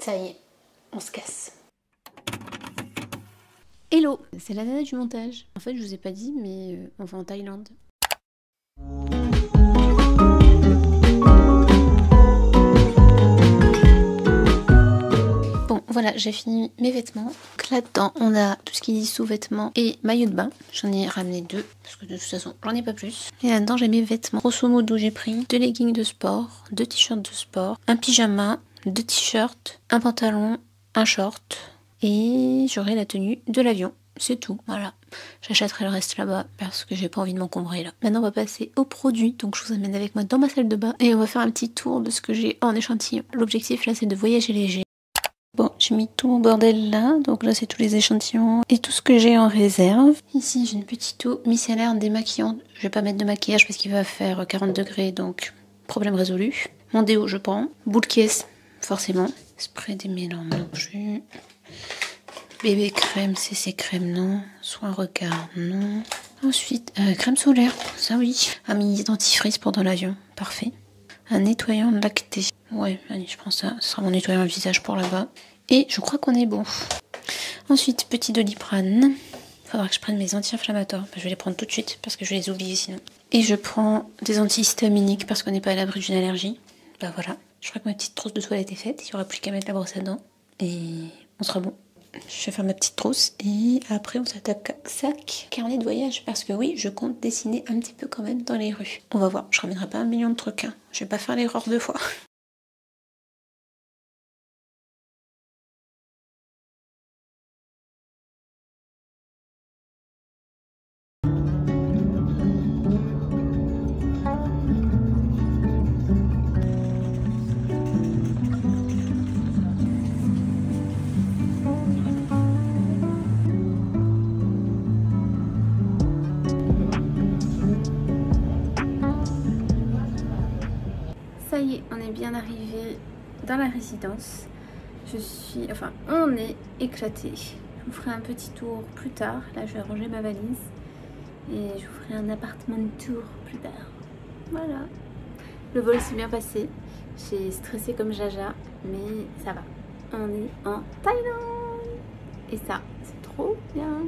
Ça y est, on se casse. Hello, c'est la nana du montage. En fait, je vous ai pas dit, mais on va en Thaïlande. Bon, voilà, j'ai fini mes vêtements. Donc là-dedans, on a tout ce qui est sous-vêtements et maillot de bain. J'en ai ramené 2, parce que de toute façon, j'en ai pas plus. Et là-dedans, j'ai mes vêtements. Grosso modo, j'ai pris 2 leggings de sport, 2 t-shirts de sport, un pyjama, 2 t-shirts, un pantalon, un short. Et j'aurai la tenue de l'avion. C'est tout, voilà. J'achèterai le reste là-bas parce que j'ai pas envie de m'encombrer là. Maintenant, on va passer aux produits. Donc, je vous amène avec moi dans ma salle de bain et on va faire un petit tour de ce que j'ai en échantillon. L'objectif là, c'est de voyager léger. Bon, j'ai mis tout mon bordel là. Donc là, c'est tous les échantillons et tout ce que j'ai en réserve. Ici, j'ai une petite eau micellaire démaquillante. Je vais pas mettre de maquillage parce qu'il va faire 40 degrés, donc problème résolu. Mon déo, je prends. Boule caisse, forcément. Spray démêlant non plus. Bébé crème, CC crème, non. Soin regard, non. Ensuite, crème solaire, ça oui. Un mini dentifrice pour dans l'avion, parfait. Un nettoyant lacté. Ouais, allez, je prends ça. Ce sera mon nettoyant visage pour là-bas. Et je crois qu'on est bon. Ensuite, petit Doliprane. Faudra que je prenne mes anti-inflammatoires. Je vais les prendre tout de suite parce que je vais les oublier sinon. Et je prends des antihistaminiques parce qu'on n'est pas à l'abri d'une allergie. Bah voilà. Je crois que ma petite trousse de toilette est faite. Il n'y aura plus qu'à mettre la brosse à dents. Et on sera bon. Je vais faire ma petite trousse et après on s'attaque à sac carnet de voyage parce que oui, je compte dessiner un petit peu quand même dans les rues. On va voir, je ramènerai pas 1 million de trucs, hein. Je vais pas faire l'erreur 2 fois. Ça y est, on est bien arrivé dans la résidence. On est éclaté. Je vous ferai un petit tour plus tard. Là, je vais ranger ma valise et je vous ferai un appartement tour plus tard. Voilà. Le vol s'est bien passé. J'ai stressé comme Jaja, mais ça va. On est en Thaïlande et ça, c'est trop bien.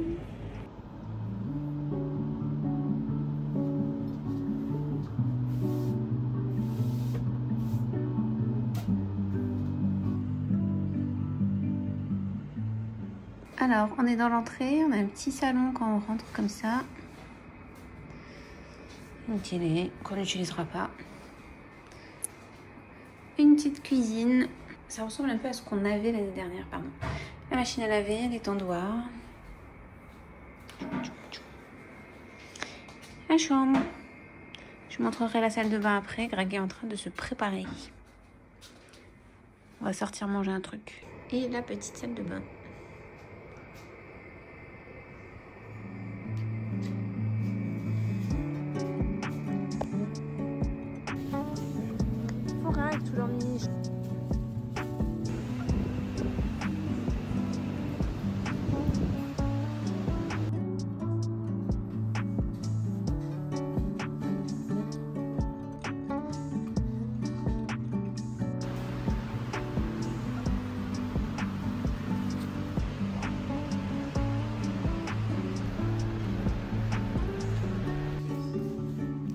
Alors, on est dans l'entrée, on a un petit salon quand on rentre comme ça. Une télé qu'on n'utilisera pas. Une petite cuisine. Ça ressemble un peu à ce qu'on avait l'année dernière, pardon. La machine à laver, les tendoirs. La chambre. Je vous montrerai la salle de bain après. Greg est en train de se préparer. On va sortir manger un truc. Et la petite salle de bain. Avec tous leurs mini.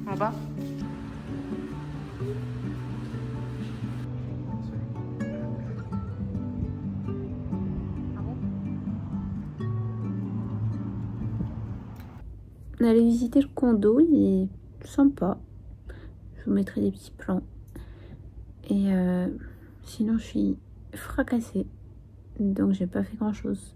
Là-bas. On allait visiter le condo, il est sympa. Je vous mettrai des petits plans. Et sinon, je suis fracassée. Donc, j'ai pas fait grand chose.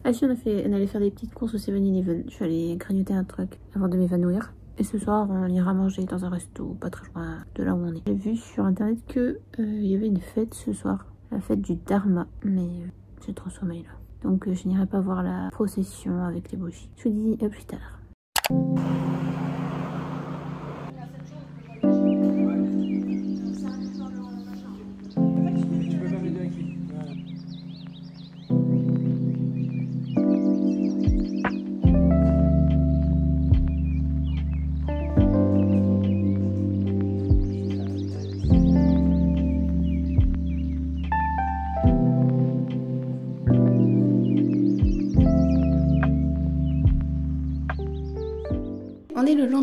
Ah si, on allait faire des petites courses au 7-Eleven. Je suis allée grignoter un truc avant de m'évanouir. Et ce soir, on ira manger dans un resto pas très loin de là où on est. J'ai vu sur internet que il y avait une fête ce soir. La fête du Dharma. Mais j'ai trop sommeil là. Donc, je n'irai pas voir la procession avec les bougies. Je vous dis à plus tard.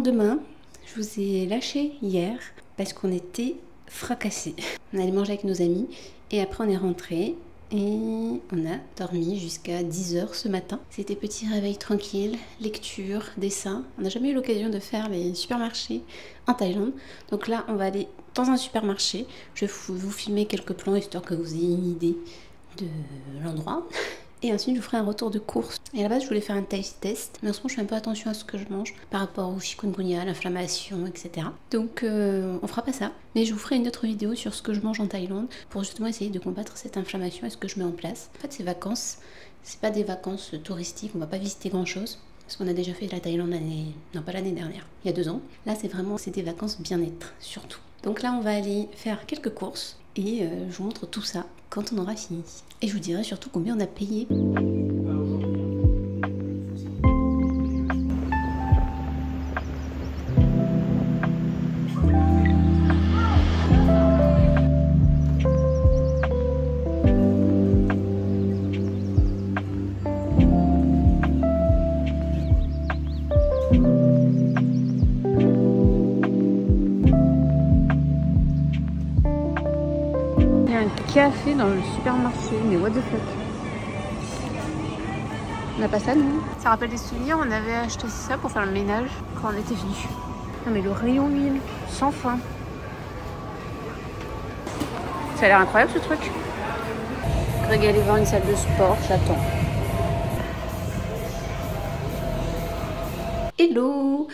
lendemain, je vous ai lâché hier parce qu'on était fracassés. On allait manger avec nos amis et après on est rentré et on a dormi jusqu'à 10 h ce matin. C'était petit réveil tranquille, lecture, dessin. On n'a jamais eu l'occasion de faire les supermarchés en Thaïlande. Donc là, on va aller dans un supermarché. Je vais vous filmer quelques plans histoire que vous ayez une idée de l'endroit. Et ensuite, je vous ferai un retour de course. Et à la base, je voulais faire un taste test. Mais en ce moment, je fais un peu attention à ce que je mange par rapport au chikungunya, l'inflammation, etc. Donc, on fera pas ça. Mais je vous ferai une autre vidéo sur ce que je mange en Thaïlande pour justement essayer de combattre cette inflammation et ce que je mets en place. En fait, ces vacances, c'est pas des vacances touristiques. On va pas visiter grand chose. Parce qu'on a déjà fait la Thaïlande non pas l'année dernière, il y a 2 ans. Là, c'est des vacances bien-être, surtout. Donc là, on va aller faire quelques courses. Et je vous montre tout ça quand on aura fini. Et je vous dirai surtout combien on a payé. Café dans le supermarché, mais what the fuck. On n'a pas ça, nous? Ça rappelle des souvenirs, on avait acheté ça pour faire le ménage quand on était venus. Non mais le rayon huile, sans fin. Ça a l'air incroyable ce truc. Greg allait voir une salle de sport, j'attends. Hello!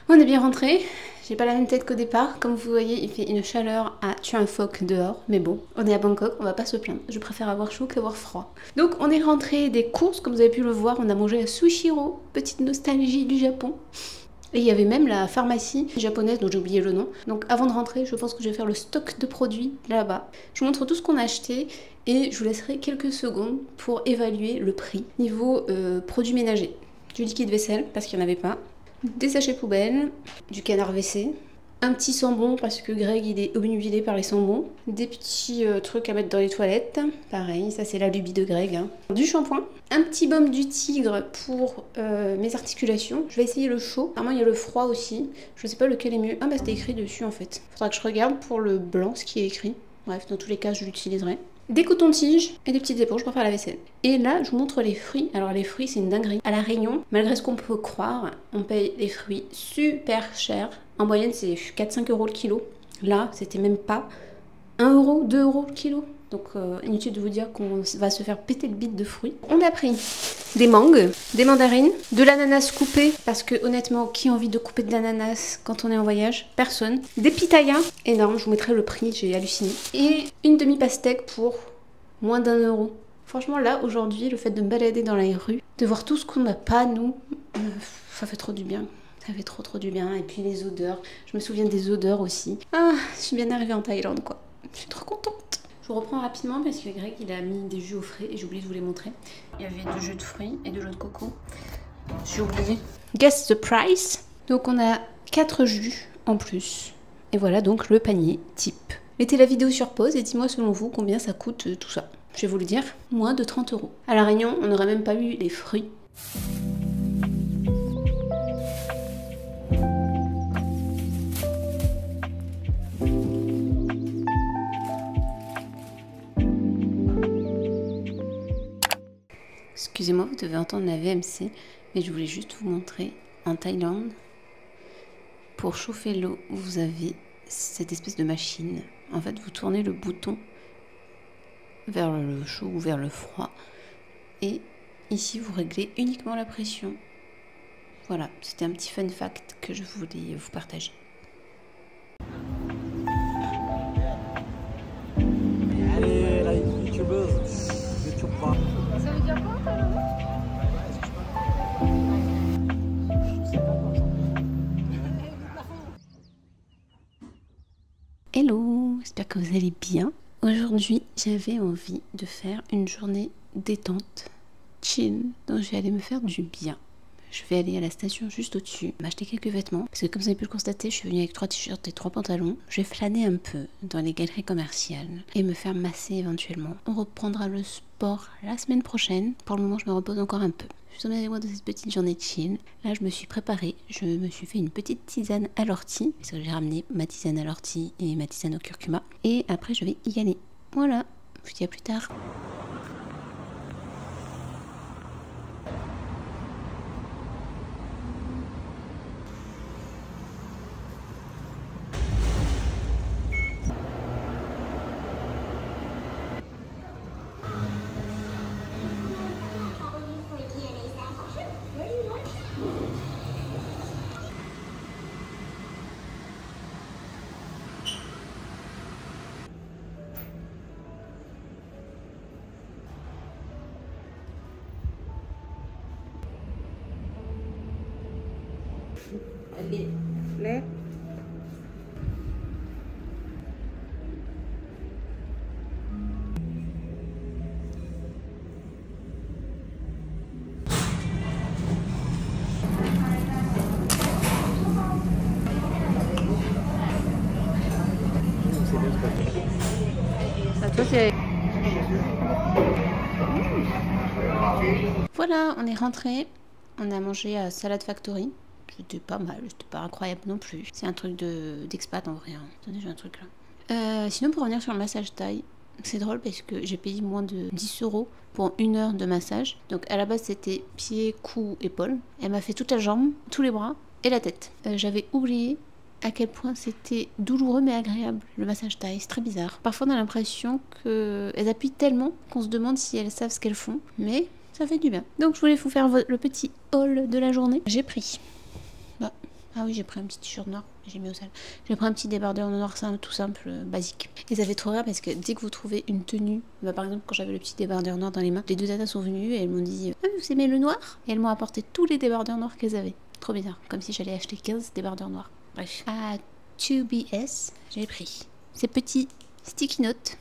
On est bien rentré. J'ai pas la même tête qu'au départ. Comme vous voyez, il fait une chaleur à tuer un phoque dehors. Mais bon, on est à Bangkok, on va pas se plaindre. Je préfère avoir chaud qu'avoir froid. Donc on est rentré des courses, comme vous avez pu le voir. On a mangé à Sushiro, petite nostalgie du Japon. Et il y avait même la pharmacie japonaise dont j'ai oublié le nom. Donc avant de rentrer, je pense que je vais faire le stock de produits là-bas. Je vous montre tout ce qu'on a acheté et je vous laisserai quelques secondes pour évaluer le prix. Niveau produits ménagers, du liquide vaisselle parce qu'il n'y en avait pas. Des sachets poubelles, du canard WC, un petit sambon parce que Greg il est obnubilé par les sambons, des petits trucs à mettre dans les toilettes, pareil, ça c'est la lubie de Greg, hein. Du shampoing, un petit baume du tigre pour mes articulations, je vais essayer le chaud, apparemment il y a le froid aussi, je sais pas lequel est mieux, ah bah c'était écrit dessus en fait, faudra que je regarde pour le blanc ce qui est écrit, bref dans tous les cas je l'utiliserai. Des cotons-tiges et des petites éponges pour faire la vaisselle. Et là, je vous montre les fruits. Alors les fruits, c'est une dinguerie. À La Réunion, malgré ce qu'on peut croire, on paye les fruits super cher. En moyenne, c'est 4-5 € le kilo. Là, c'était même pas 1 €, 2 € le kilo. Donc inutile de vous dire qu'on va se faire péter le bide de fruits. On a pris des mangues, des mandarines, de l'ananas coupé, parce que honnêtement, qui a envie de couper de l'ananas quand on est en voyage? Personne. Des pitayas, énorme, je vous mettrai le prix, j'ai halluciné. Et une demi-pastèque pour moins d'1 €. Franchement là, aujourd'hui, le fait de me balader dans les rues, de voir tout ce qu'on n'a pas, nous, ça fait trop du bien. Ça fait trop du bien. Et puis les odeurs, je me souviens des odeurs aussi. Ah, je suis bien arrivée en Thaïlande quoi. Je suis trop contente. Je vous reprends rapidement parce que Greg il a mis des jus au frais et j'ai oublié de vous les montrer. Il y avait du jus de fruits et de l'eau de coco. J'ai oublié. Guess the price. Donc on a 4 jus en plus. Et voilà donc le panier type. Mettez la vidéo sur pause et dis-moi selon vous combien ça coûte tout ça. Je vais vous le dire, moins de 30 €. À La Réunion, on n'aurait même pas eu les fruits. Excusez-moi, vous devez entendre la VMC, mais je voulais juste vous montrer en Thaïlande, pour chauffer l'eau, vous avez cette espèce de machine. En fait, vous tournez le bouton vers le chaud ou vers le froid. Et ici, vous réglez uniquement la pression. Voilà, c'était un petit fun fact que je voulais vous partager. Allez, la youtubeuse, YouTube pas. Ça veut dire quoi, Hello, j'espère que vous allez bien. Aujourd'hui, j'avais envie de faire une journée détente, chill, donc je vais aller me faire du bien. je vais aller à la station juste au-dessus, m'acheter quelques vêtements. Parce que comme vous avez pu le constater, je suis venue avec 3 t-shirts et 3 pantalons. Je vais flâner un peu dans les galeries commerciales et me faire masser éventuellement. On reprendra le sport la semaine prochaine. Pour le moment, je me repose encore un peu. Je suis avec moi dans cette petite journée de chill. Là, je me suis préparée. Je me suis fait une petite tisane à l'ortie. Parce que j'ai ramené ma tisane à l'ortie et ma tisane au curcuma. Et après, je vais y aller. Voilà. Je vous dis à plus tard. Left. Voilà, on est rentré. On a mangé à Salad Factory. C'était pas mal, c'était pas incroyable non plus. C'est un truc d'expat en vrai. Hein. Attendez, j'ai un truc là. Sinon, pour revenir sur le massage taille, c'est drôle parce que j'ai payé moins de 10 € pour 1 heure de massage. Donc à la base, c'était pied, cou, épaule. Elle m'a fait toute la jambe, tous les bras et la tête. J'avais oublié à quel point c'était douloureux mais agréable le massage taille. C'est très bizarre. Parfois, on a l'impression qu'elles appuient tellement qu'on se demande si elles savent ce qu'elles font. Mais ça fait du bien. Donc je voulais vous faire le petit haul de la journée. J'ai pris... Ah oui, j'ai pris un petit t-shirt noir, j'ai mis au sale. J'ai pris un petit débardeur noir simple, tout simple, basique. Et ça fait trop rire parce que dès que vous trouvez une tenue, par exemple quand j'avais le petit débardeur noir dans les mains, les 2 tatas sont venues et elles m'ont dit ah, vous aimez le noir? Et elles m'ont apporté tous les débardeurs noirs qu'elles avaient. Trop bizarre, comme si j'allais acheter 15 débardeurs noirs. Bref. À 2BS, j'ai pris ces petits sticky notes,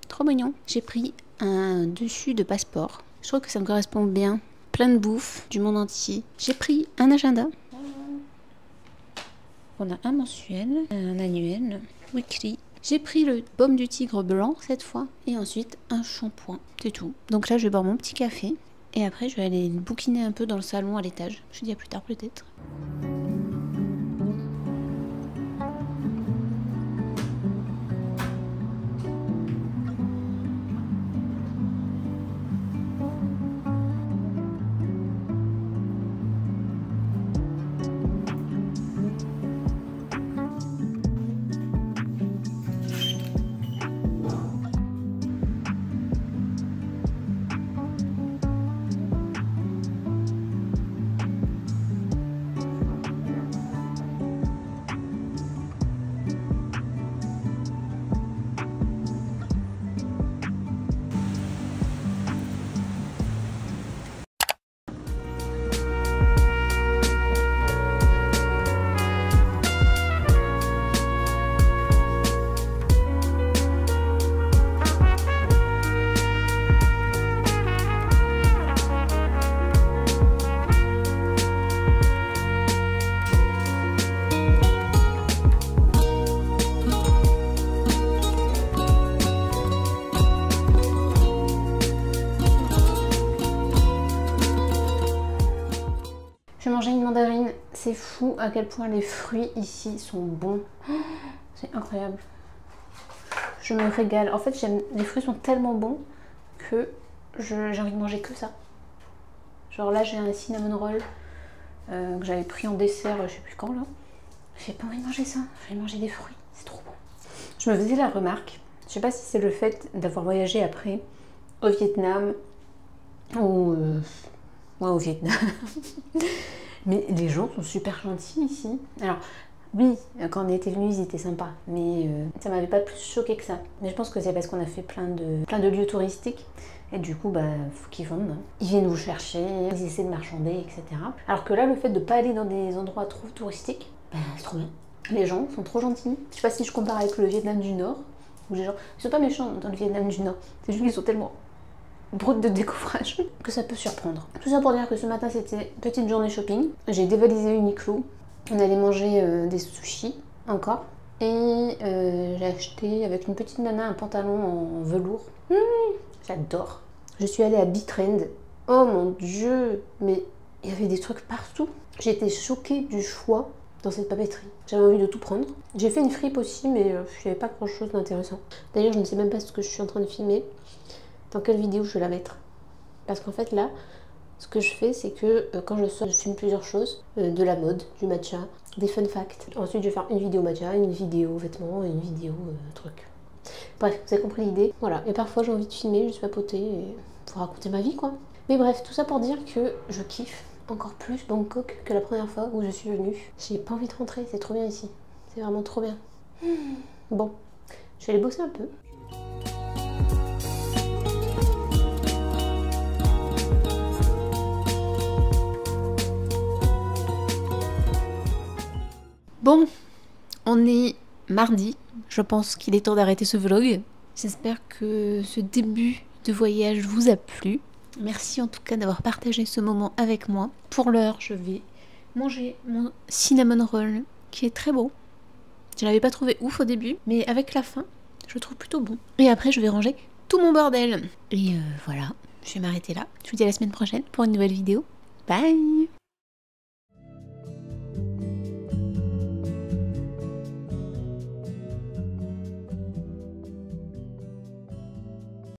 trop mignons. J'ai pris un dessus de passeport. Je trouve que ça me correspond bien. Plein de bouffe du monde entier. J'ai pris un agenda. On a un mensuel, un annuel, weekly. J'ai pris le baume du tigre blanc cette fois. Et ensuite un shampoing. C'est tout. Donc là je vais boire mon petit café. Et après je vais aller bouquiner un peu dans le salon à l'étage. Je vous dis à plus tard peut-être. Je vais manger une mandarine. C'est fou à quel point les fruits ici sont bons. C'est incroyable. Je me régale. En fait, les fruits sont tellement bons que j'ai envie de manger que ça. Genre là, j'ai un cinnamon roll que j'avais pris en dessert, je sais plus quand là. J'ai pas envie de manger ça. Je vais manger des fruits. C'est trop bon. Je me faisais la remarque. Je sais pas si c'est le fait d'avoir voyagé après au Vietnam ou ouais, au Vietnam. Mais les gens sont super gentils ici. Alors oui, quand on était venus, ils étaient sympas, mais ça m'avait pas plus choqué que ça. Mais je pense que c'est parce qu'on a fait plein de lieux touristiques. Et du coup, bah, faut qu'ils vendent. Ils viennent vous chercher, ils essaient de marchander, etc. Alors que là, le fait de pas aller dans des endroits trop touristiques, bah, c'est trop bien. Les gens sont trop gentils. Je sais pas si je compare avec le Vietnam du Nord, où les gens, ils sont pas méchants dans le Vietnam du Nord. C'est juste qu'ils sont tellement brute de découvrage que ça peut surprendre. Tout ça pour dire que ce matin c'était petite journée shopping. J'ai dévalisé Uniqlo. On allait manger des sushis encore. Et j'ai acheté avec une petite nana un pantalon en velours. J'adore. Je suis allée à Bitrend. Oh mon dieu, mais il y avait des trucs partout. J'ai été choquée du choix dans cette papeterie. J'avais envie de tout prendre. J'ai fait une fripe aussi, mais il n'y avait pas grand chose d'intéressant. D'ailleurs, je ne sais même pas ce que je suis en train de filmer. Dans quelle vidéo je vais la mettre. Parce qu'en fait là, ce que je fais, c'est que quand je sors, je filme plusieurs choses. De la mode, du matcha, des fun facts. Ensuite, je vais faire une vidéo matcha, une vidéo vêtements et une vidéo truc. Bref, vous avez compris l'idée. Voilà, et parfois j'ai envie de filmer, juste papoter et pour raconter ma vie quoi. Mais bref, tout ça pour dire que je kiffe encore plus Bangkok que la première fois où je suis venue. J'ai pas envie de rentrer, c'est trop bien ici. C'est vraiment trop bien. Bon, je vais aller bosser un peu. Bon, on est mardi. Je pense qu'il est temps d'arrêter ce vlog. J'espère que ce début de voyage vous a plu. Merci en tout cas d'avoir partagé ce moment avec moi. Pour l'heure, je vais manger mon cinnamon roll qui est très beau. Je l'avais pas trouvé ouf au début, mais avec la fin, je le trouve plutôt bon. Et après, je vais ranger tout mon bordel. Et voilà, je vais m'arrêter là. Je vous dis à la semaine prochaine pour une nouvelle vidéo. Bye!